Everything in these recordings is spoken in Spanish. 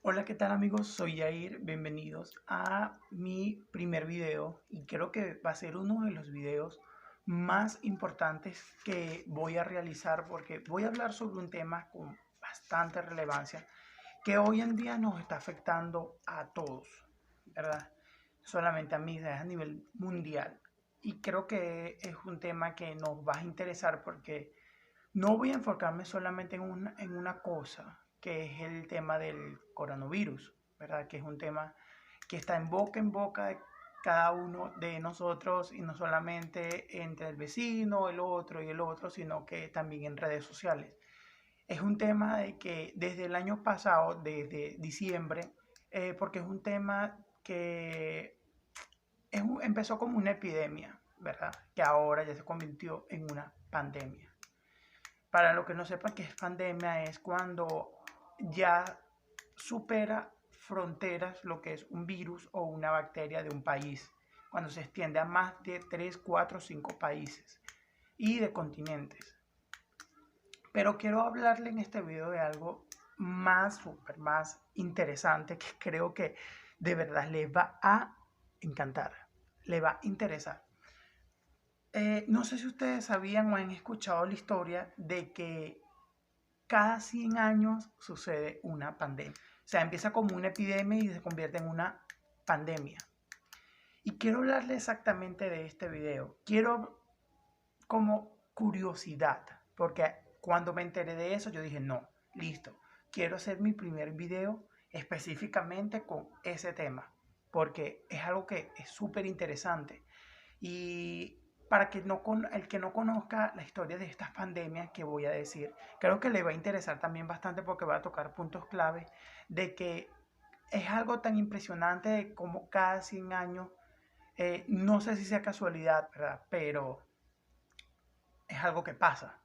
Hola, ¿qué tal amigos? Soy Jair, bienvenidos a mi primer video y creo que va a ser uno de los videos más importantes que voy a realizar porque voy a hablar sobre un tema con bastante relevancia que hoy en día nos está afectando a todos, ¿verdad? Solamente a mí, es a nivel mundial. Y creo que es un tema que nos va a interesar porque no voy a enfocarme solamente en una cosa, que es el tema del coronavirus, ¿verdad? Que es un tema que está en boca de cada uno de nosotros y no solamente entre el vecino, el otro y el otro, sino que también en redes sociales. Es un tema de que desde el año pasado, desde diciembre, porque es un tema que empezó como una epidemia, ¿verdad? Que ahora ya se convirtió en una pandemia. Para los que no sepan qué es pandemia, es cuando ya supera fronteras lo que es un virus o una bacteria de un país, cuando se extiende a más de 3, 4, 5 países y de continentes. Pero quiero hablarle en este video de algo más interesante que creo que de verdad les va a encantar, le va a interesar. No sé si ustedes sabían o han escuchado la historia de que cada 100 años sucede una pandemia. O sea, empieza como una epidemia y se convierte en una pandemia. Y quiero hablarle exactamente de este video. Quiero como curiosidad, porque cuando me enteré de eso yo dije, no, listo, quiero hacer mi primer video específicamente con ese tema, porque es algo que es súper interesante. Y para que el que no conozca la historia de estas pandemias que voy a decir, creo que le va a interesar también bastante porque va a tocar puntos clave de que es algo tan impresionante de cómo cada 100 años, no sé si sea casualidad, ¿verdad? Pero es algo que pasa.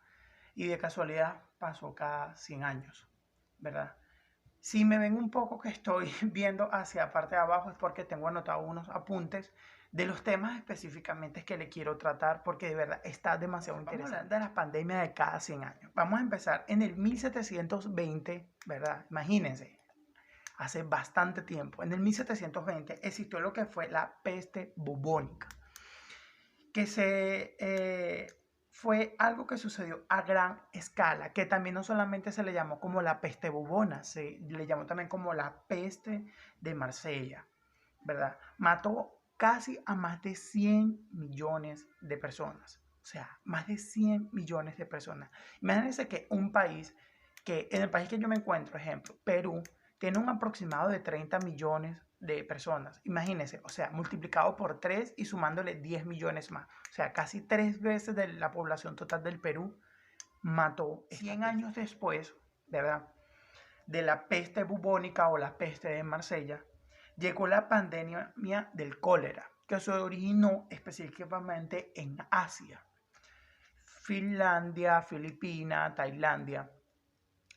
Y de casualidad pasó cada 100 años, ¿verdad? Si me ven un poco que estoy viendo hacia la parte de abajo es porque tengo anotado unos apuntes de los temas específicamente que le quiero tratar porque de verdad está demasiado interesante. Vamos a hablar de las pandemias de cada 100 años. Vamos a empezar en el 1720, ¿verdad? Imagínense, hace bastante tiempo. En el 1720 existió lo que fue la peste bubónica, que fue algo que sucedió a gran escala, que también no solamente se le llamó como la peste bubona, se le llamó también como la peste de Marsella, ¿verdad? Mató casi a más de 100 millones de personas. O sea, más de 100 millones de personas. Imagínense que un país, que en el país que yo me encuentro, ejemplo, Perú, tiene un aproximado de 30 millones de personas. Imagínense, o sea, multiplicado por 3 y sumándole 10 millones más. O sea, casi 3 veces de la población total del Perú mató 100 años después, ¿verdad? De la peste bubónica o la peste de Marsella, llegó la pandemia del cólera, que se originó específicamente en Asia. Finlandia, Filipinas, Tailandia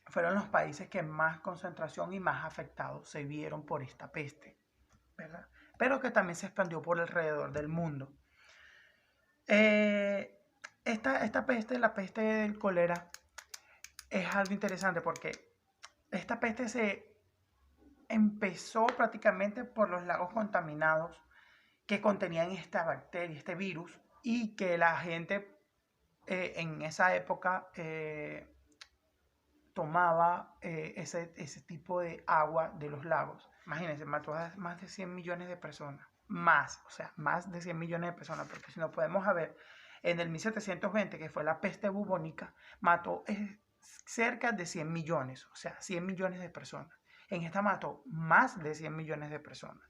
fueron los países que más concentración y más afectados se vieron por esta peste, ¿verdad? Pero que también se expandió por alrededor del mundo. Esta peste, la peste del cólera, es algo interesante porque esta peste se empezó prácticamente por los lagos contaminados que contenían esta bacteria, este virus, y que la gente en esa época tomaba ese tipo de agua de los lagos. Imagínense, mató a más de 100 millones de personas. Más, o sea, más de 100 millones de personas, porque si no podemos ver, en el 1720, que fue la peste bubónica, mató cerca de 100 millones, o sea, 100 millones de personas. En esta mató más de 100 millones de personas.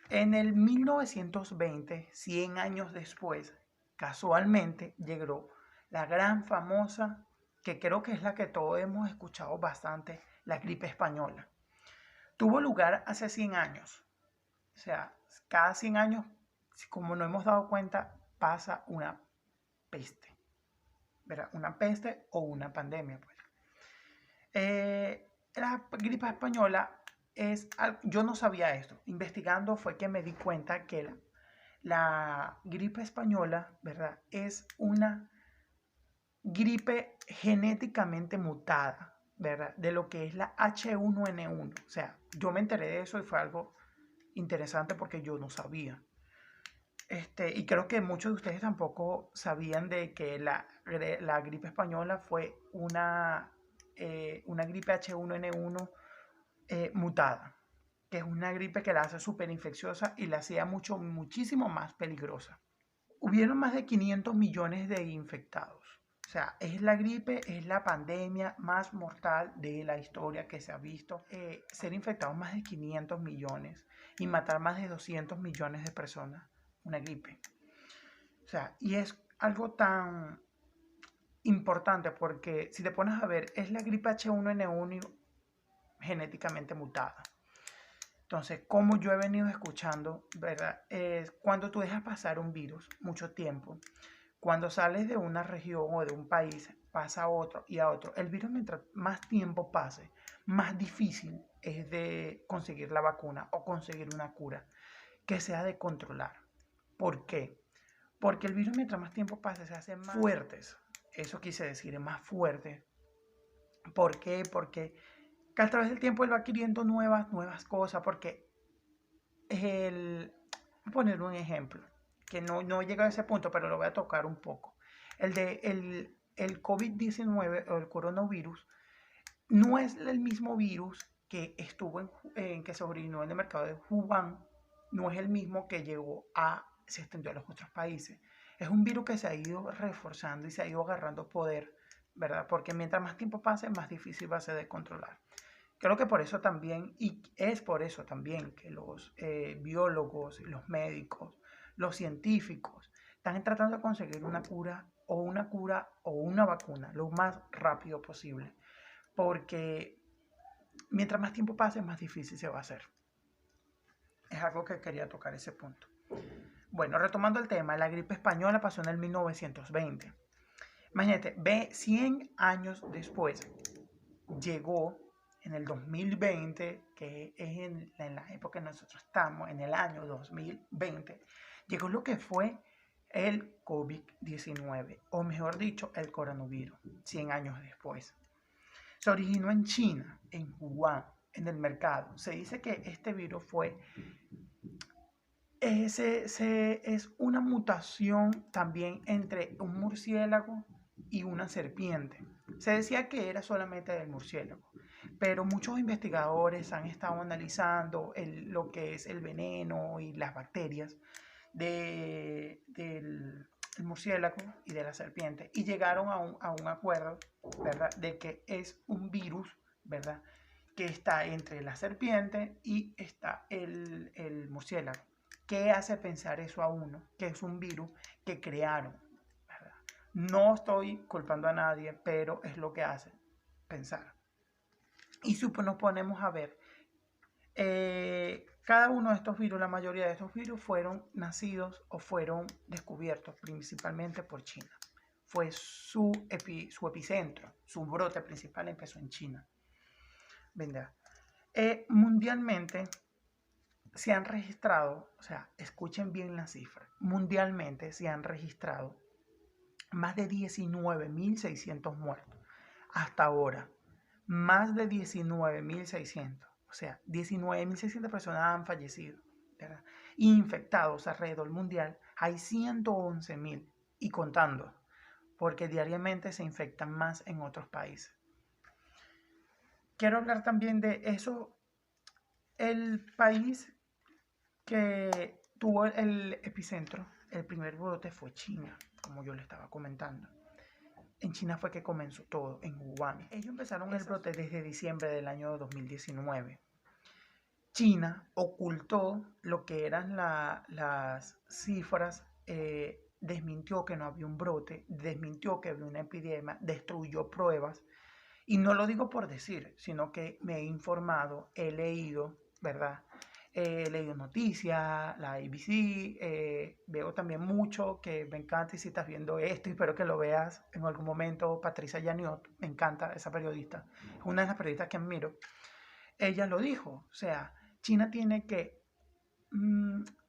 En el 1920, 100 años después, casualmente llegó la gran famosa, que creo que es la que todos hemos escuchado bastante, la gripe española. Tuvo lugar hace 100 años. O sea, cada 100 años, como no hemos dado cuenta, pasa una peste. ¿Verdad? Una peste o una pandemia, pues. La gripe española yo no sabía esto. Investigando fue que me di cuenta que la gripe española, ¿verdad? Es una gripe genéticamente mutada, ¿verdad? De lo que es la H1N1. O sea, yo me enteré de eso y fue algo interesante porque yo no sabía. Y creo que muchos de ustedes tampoco sabían de que la gripe española fue una gripe H1N1 mutada, que es una gripe que la hace súper infecciosa y la hacía muchísimo más peligrosa. Hubieron más de 500 millones de infectados. O sea, es la gripe, es la pandemia más mortal de la historia que se ha visto. Ser infectados más de 500 millones y matar más de 200 millones de personas. Una gripe. O sea, y es algo tan importante porque si te pones a ver, es la gripe H1N1 genéticamente mutada. Entonces, como yo he venido escuchando, ¿verdad? Es cuando tú dejas pasar un virus mucho tiempo, cuando sales de una región o de un país, pasa a otro y a otro. El virus, mientras más tiempo pase, más difícil es de conseguir la vacuna o conseguir una cura que sea de controlar. ¿Por qué? Porque el virus, mientras más tiempo pase, se hace más fuertes. Eso quise decir, es más fuerte. ¿Por qué? Porque que a través del tiempo él va adquiriendo nuevas cosas, porque voy a poner un ejemplo, que no llega a ese punto, pero lo voy a tocar un poco. El COVID-19 o el coronavirus no es el mismo virus que que se originó en el mercado de Wuhan, no es el mismo que se extendió a los otros países. Es un virus que se ha ido reforzando y se ha ido agarrando poder, ¿verdad? Porque mientras más tiempo pase, más difícil va a ser de controlar. Creo que por eso también, y es por eso también que los biólogos, los médicos, los científicos están tratando de conseguir una cura o una vacuna lo más rápido posible. Porque mientras más tiempo pase, más difícil se va a hacer. Es algo que quería tocar ese punto. Bueno, retomando el tema, la gripe española pasó en el 1920. Imagínate, 100 años después llegó en el 2020, que es en la época que nosotros estamos, en el año 2020, llegó lo que fue el COVID-19, o mejor dicho, el coronavirus, 100 años después. Se originó en China, en Wuhan, en el mercado. Se dice que este virus es una mutación también entre un murciélago y una serpiente. Se decía que era solamente del murciélago, pero muchos investigadores han estado analizando lo que es el veneno y las bacterias del murciélago y de la serpiente y llegaron a un acuerdo, ¿verdad?, de que es un virus, ¿verdad?, que está entre la serpiente y está el murciélago. ¿Qué hace pensar eso a uno? Que es un virus que crearon, ¿verdad? No estoy culpando a nadie, pero es lo que hace pensar. Y si nos ponemos a ver, cada uno de estos virus, la mayoría de estos virus fueron nacidos o fueron descubiertos principalmente por China. Fue su epicentro, su brote principal empezó en China. ¿Verdad? Mundialmente se han registrado, o sea, escuchen bien la cifra, mundialmente se han registrado más de 19.600 muertos hasta ahora. Más de 19.600. O sea, 19.600 personas han fallecido, ¿verdad? Infectados alrededor mundial hay 111.000 y contando, porque diariamente se infectan más en otros países. Quiero hablar también de eso. El país que tuvo el epicentro, el primer brote fue China, como yo le estaba comentando. En China fue que comenzó todo, en Wuhan. Ellos empezaron el brote desde diciembre del año 2019. China ocultó lo que eran las cifras, desmintió que no había un brote, desmintió que había una epidemia, destruyó pruebas. Y no lo digo por decir, sino que me he informado, he leído, ¿verdad? He leído noticias, la ABC, veo también mucho, que me encanta, y si estás viendo esto, espero que lo veas en algún momento, Patricia Yaniot, me encanta esa periodista, es una de las periodistas que admiro. Ella lo dijo, o sea, China tiene que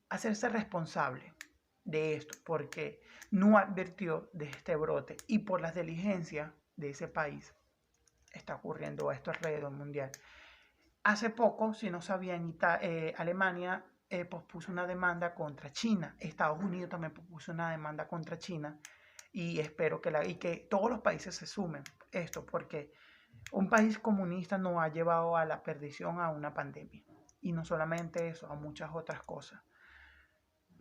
hacerse responsable de esto, porque no advirtió de este brote y por las diligencias de ese país está ocurriendo esto alrededor mundial. Hace poco, si no sabían, Alemania pospuso una demanda contra China. Estados Unidos también pospuso una demanda contra China. Y espero que todos los países se sumen esto, porque un país comunista nos ha llevado a la perdición a una pandemia. Y no solamente eso, a muchas otras cosas.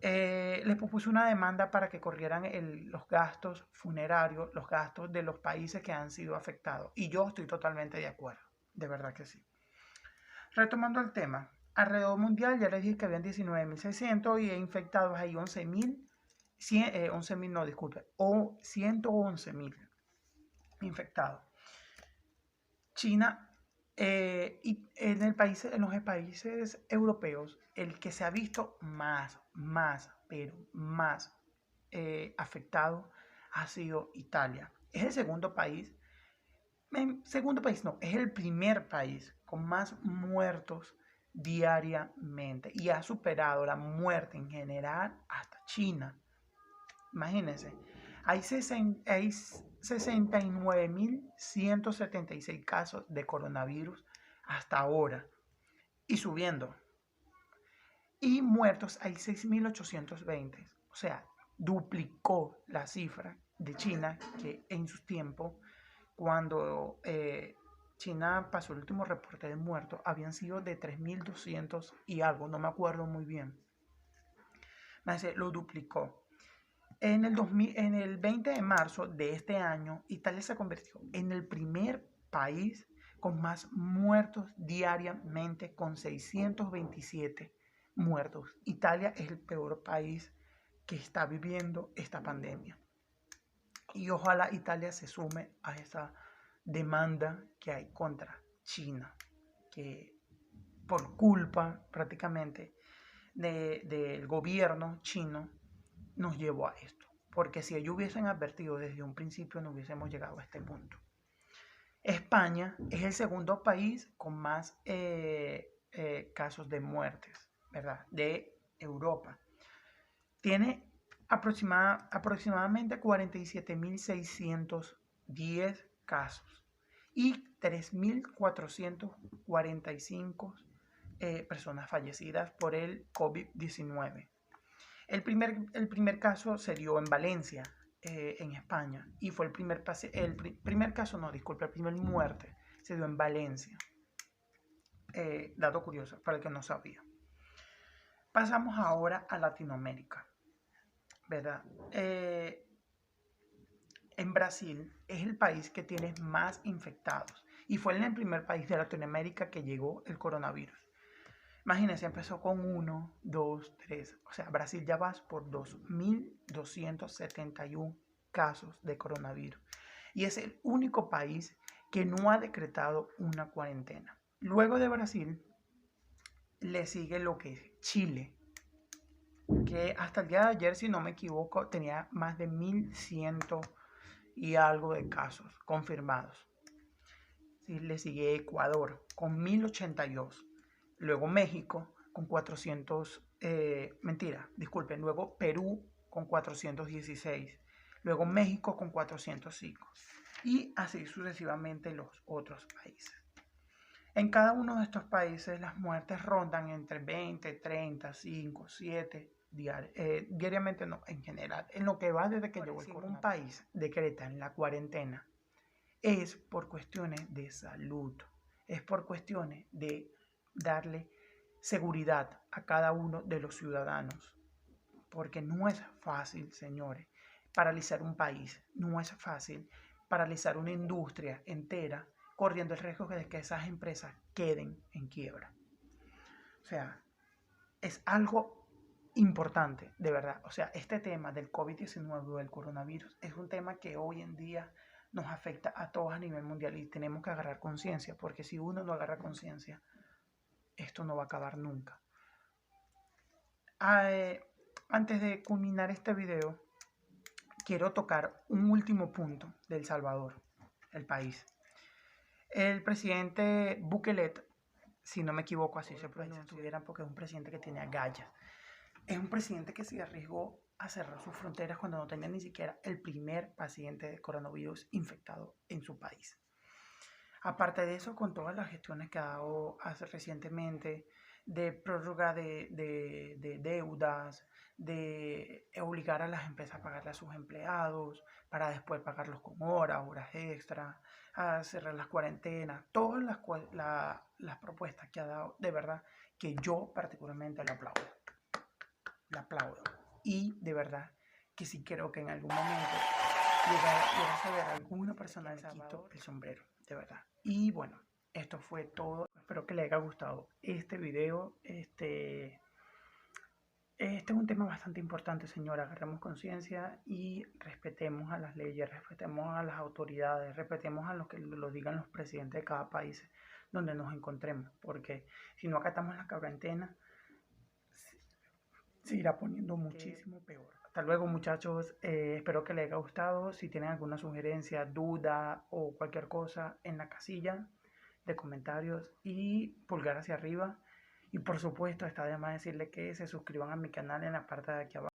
Les propuso una demanda para que corrieran los gastos funerarios, los gastos de los países que han sido afectados. Y yo estoy totalmente de acuerdo, de verdad que sí. Retomando el tema, alrededor mundial ya les dije que habían 19.600 y infectados hay 111.000 infectados. China, y en los países europeos, el que se ha visto más afectado ha sido Italia. Es el segundo país no, es el primer país con más muertos diariamente y ha superado la muerte en general hasta China. Imagínense, hay 69.176 casos de coronavirus hasta ahora y subiendo. Y muertos hay 6.820. O sea, duplicó la cifra de China, que en su tiempo, cuando China pasó el último reporte de muertos, habían sido de 3.200 y algo, no me acuerdo muy bien. Lo duplicó. En el 20 de marzo de este año, Italia se convirtió en el primer país con más muertos diariamente, con 627 muertos. Italia es el peor país que está viviendo esta pandemia. Y ojalá Italia se sume a esa demanda que hay contra China, que por culpa prácticamente del gobierno chino nos llevó a esto. Porque si ellos hubiesen advertido desde un principio, no hubiésemos llegado a este punto. España es el segundo país con más casos de muertes, ¿verdad? De Europa. Tiene aproximadamente 47.610 casos y 3.445 personas fallecidas por el COVID-19. El primer caso se dio en Valencia, en España, y fue el primer muerte se dio en Valencia. Dato curioso para el que no sabía. Pasamos ahora a Latinoamérica, ¿verdad? En Brasil es el país que tiene más infectados y fue el primer país de Latinoamérica que llegó el coronavirus. Imagínense, empezó con 1, 2, 3. O sea, Brasil ya va por 2.271 casos de coronavirus. Y es el único país que no ha decretado una cuarentena. Luego de Brasil, le sigue lo que es Chile, que hasta el día de ayer, si no me equivoco, tenía más de 1.100 y algo de casos confirmados. Sí, le sigue Ecuador con 1.082. Luego México con 400, luego Perú con 416, luego México con 405 y así sucesivamente los otros países. En cada uno de estos países las muertes rondan entre 20, 30, 5, 7 diariamente, no, en general, en lo que va desde que llegó el coronavirus. Un país decreta en la cuarentena es por cuestiones de salud, es por cuestiones de darle seguridad a cada uno de los ciudadanos. Porque no es fácil, señores, paralizar un país. No es fácil paralizar una industria entera corriendo el riesgo de que esas empresas queden en quiebra. O sea, es algo importante, de verdad. O sea, este tema del COVID-19 o del coronavirus es un tema que hoy en día nos afecta a todos a nivel mundial y tenemos que agarrar conciencia, porque si uno no agarra conciencia, esto no va a acabar nunca. Antes de culminar este video, quiero tocar un último punto de El Salvador, el país. El presidente Bukele, si no me equivoco, así se pronuncia, porque es un presidente que tiene agallas. Es un presidente que se arriesgó a cerrar sus fronteras cuando no tenía ni siquiera el primer paciente de coronavirus infectado en su país. Aparte de eso, con todas las gestiones que ha dado hace recientemente, de prórroga de deudas, de obligar a las empresas a pagarle a sus empleados, para después pagarlos con horas extra, a cerrar las cuarentenas, todas las propuestas que ha dado, de verdad, que yo particularmente le aplaudo. Y de verdad que sí creo que en algún momento llegas a ver a alguna persona de quito el sombrero, de verdad. Y bueno, esto fue todo. Espero que les haya gustado este video. Este es un tema bastante importante, señora. Agarremos conciencia y respetemos a las leyes, respetemos a las autoridades, respetemos a los que lo digan los presidentes de cada país donde nos encontremos. Porque si no acatamos la cuarentena, se irá poniendo muchísimo peor. Hasta luego, muchachos. Espero que les haya gustado. Si tienen alguna sugerencia, duda o cualquier cosa, en la casilla de comentarios y pulgar hacia arriba. Y por supuesto, está de más decirle que se suscriban a mi canal en la parte de aquí abajo.